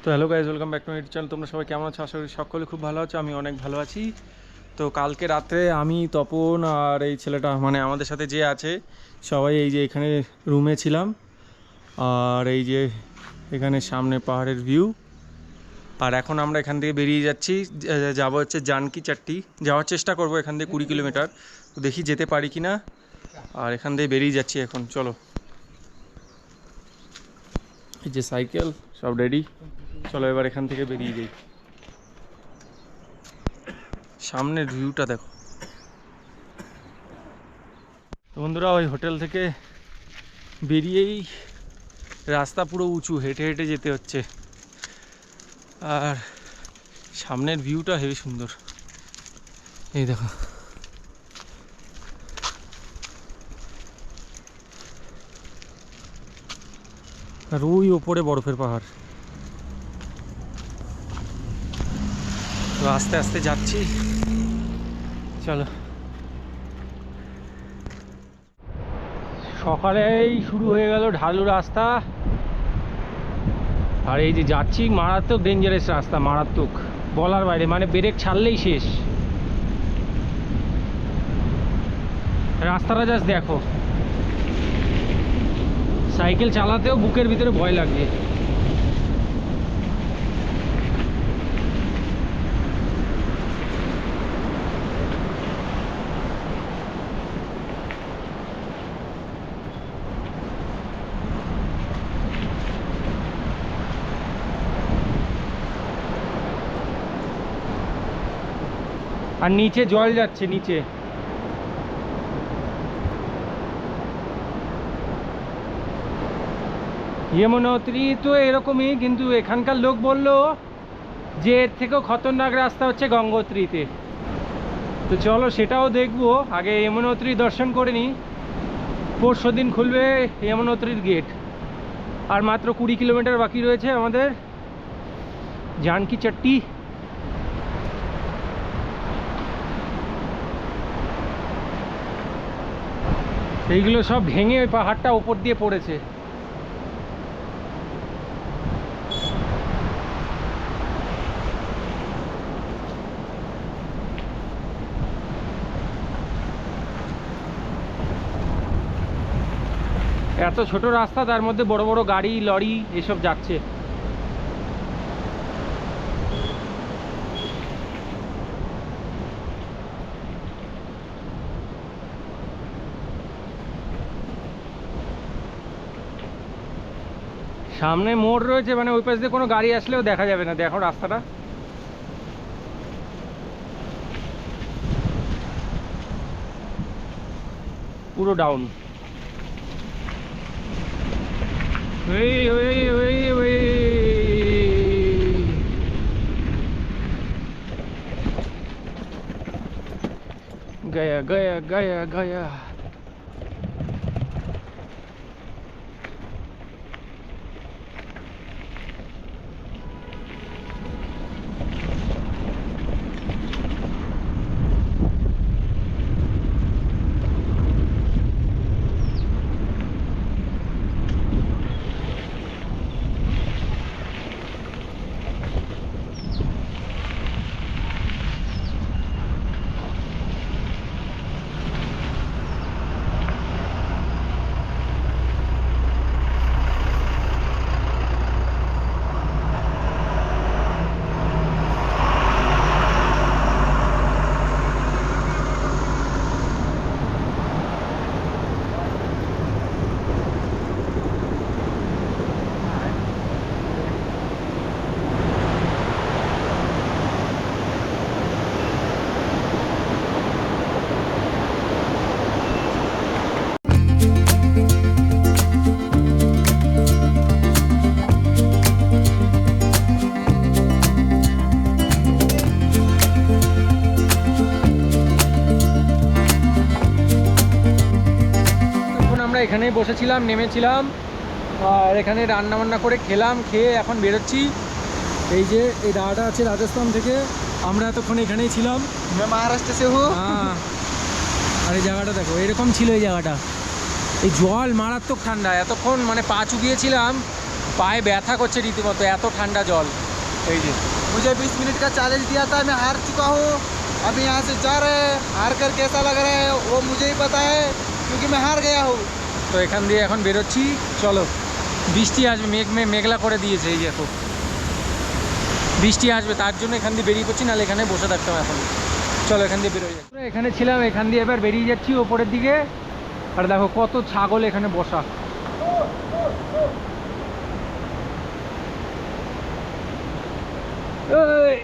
তো hello guys, welcome back to my channel. তোমরা সবাই কেমন আছো? আশা করি সকলে খুব ভালো আছো। আমি অনেক ভালো আছি। তো কালকে রাত্রে আমি, তপন আর এই ছেলেটা, মানে আমাদের সাথে যে আছে সবাই এই যে এখানে রুমে ছিলাম। আর এই যে এখানে সামনে পাহাড়ের ভিউ। আর এখন আমরা এখান থেকে বেরিয়ে যাচ্ছি, যাবো হচ্ছে জানকি চাট্টি। যাওয়ার চেষ্টা করব এখান থেকে 20 কিলোমিটার, তো দেখি যেতে পারি কি না। আর এখান থেকে বেরিয়ে যাচ্ছি এখন, চলো। এই যে সাইকেল সব রেডি, চলো এবার এখান থেকে বেরিয়ে যাই। সামনের ভিউটা দেখো। তো বন্ধুরা, ওই হোটেল থেকে বেরিয়েই রাস্তা পুরো উঁচু, হেঁটে হেঁটে যেতে হচ্ছে। আর সামনের ভিউটা হেবি সুন্দর, এই দেখো। আর ওই ওপরে বরফের পাহাড়। তো আস্তে আস্তে যাচ্ছি, চলো। সকালেই শুরু হয়ে গেল ঢালু রাস্তা। আর এই যে যাচ্ছি, মারাত্মক ডেঞ্জারাস রাস্তা, মারাত্মক বলার বাইরে, মানে ব্রেক ছাড়লেই শেষ। রাস্তাটা জাস্ট দেখো, সাইকেল চালাতেও বুকের ভিতরে ভয় লাগছে। আর নিচে জল যাচ্ছে, নিচে। যমুনোত্রী তো এরকমই, কিন্তু এখানকার লোক বললো যে এর থেকেও খতরনাক রাস্তা হচ্ছে গঙ্গোত্রীতে। তো চলো সেটাও দেখবো, আগে যমুনোত্রী দর্শন করে নিই। পরশুদিন খুলবে যমুনোত্রীর গেট। আর মাত্র 20 কিলোমিটার বাকি রয়েছে আমাদের জানকি চাট্টি। এইগুলো সব ভেঙে ওই পাহাড়টা উপর দিয়ে পড়েছে। এত ছোট রাস্তা, তার মধ্যে বড় বড় গাড়ি, লরি এসব যাচ্ছে। সামনে মোড় রয়েছে, মানে ওই পাশ দিয়ে কোনো গাড়ি আসলেও দেখা যাবে না। দেখো রাস্তাটা পুরো ডাউন। गया गया गया गया। এখানেই বসেছিলাম, নেমেছিলাম, আর এখানে রান্না বান্না করে খেলাম। খেয়ে এখন বেরোচ্ছি। এই যে এই দাদাটা আছে রাজস্থান থেকে, আমরা এতক্ষণ এখানেই ছিলাম। মহারাষ্ট্র সে হো। হ্যাঁ, আর এই জায়গাটা দেখো, এরকম ছিল এই জায়গাটা। এই জল মারাত্মক ঠান্ডা, এতক্ষণ মানে পা চুকিয়েছিলাম, পায়ে ব্যথা করছে রীতিমতো, এত ঠান্ডা জল। এই যে मुझे 20 मिनट का चैलेंज दिया था, मैं हार चुका हूँ। अभी यहाँ से जा रहे हैं, हार कर कैसा लग रहा है वो मुझे ही पता है, क्योंकि मैं हार गया हूँ। তো এখান দিয়ে এখন বেরোচ্ছি, চলো। বৃষ্টি আসবে, মেঘলা করে দিয়েছে, এই দেখো বৃষ্টি আসবে, তার জন্য এখান দিয়ে বেরিয়ে পড়ছি, নাহলে এখানে বসে থাকতাম এখন। চলো এখান দিয়ে বেরোয় যাই। এখানে ছিলাম, এখান দিয়ে এবার বেরিয়ে যাচ্ছি ওপরের দিকে। আর দেখো কত ছাগল এখানে বসা। এই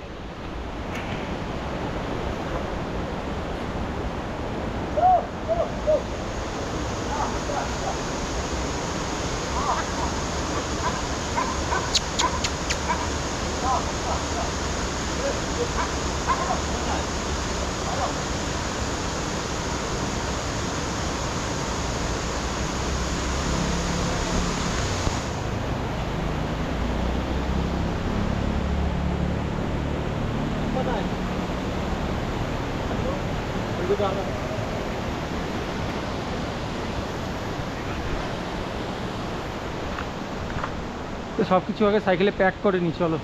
তো সব কিছু আগে সাইকেলে প্যাক করে নি, চলো।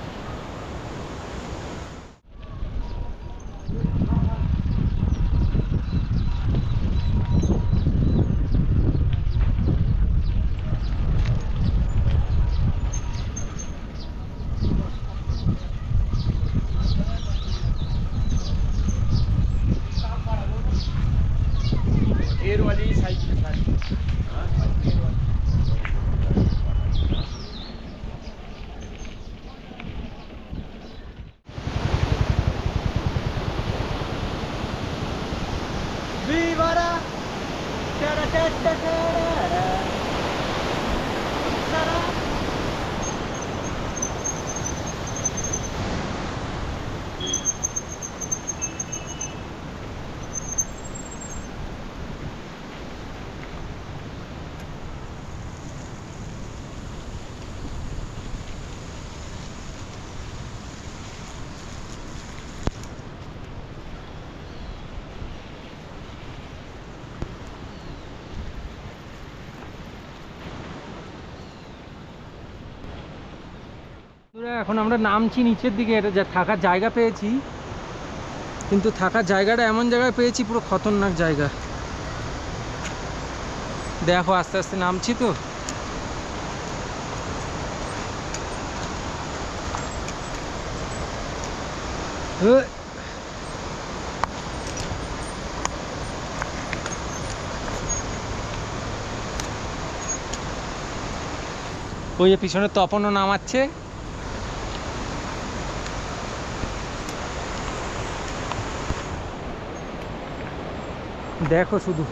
एयर वाली साइकिल Vivara, এখন আমরা নামছি নিচের দিকে, এটা যা থাকার জায়গা পেয়েছি, কিন্তু থাকার জায়গাটা এমন জায়গায় পেয়েছি পুরো খতরনাক জায়গা। দেখো আস্তে আস্তে নামছি তো। ওই যে পিছনে তপনও নামাচ্ছে। দেখো শুধু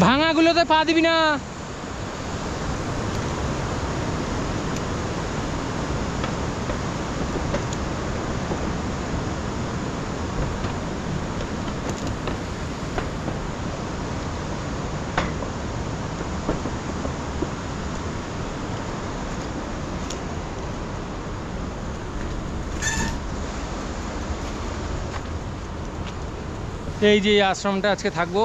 ভাঙাগুলোতে পা দিবি না। এই যে আশ্রমটা আজকে থাকবো।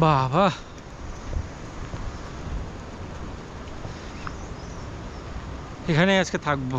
বাবা, এখানে আজকে থাকবো।